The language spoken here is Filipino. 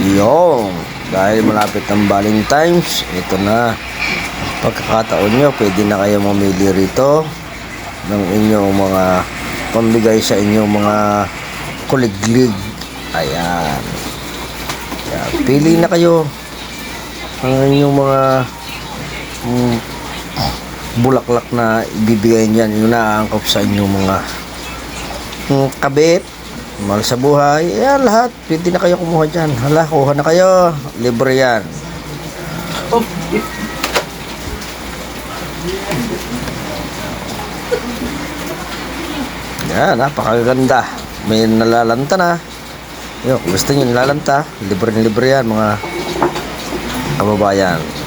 Yung dahil malapit ang Valentine's, ito na pagkakataon nyo, pwede na kayo mamili rito ng inyong mga pambigay sa inyong mga kuliglig. Ayan. Ayan, pili na kayo ang inyong mga bulaklak na ibibigay niyan, yung naaangkop sa inyong mga kabit, mahal sa buhay. Ayan, lahat pwede na kayo kumuha dyan. Hala, kuha na kayo, libre yan. Yan, napakaganda. May nalalanta na. Yo, gusto nyo nalalanta, libre na libre yan mga kababayan.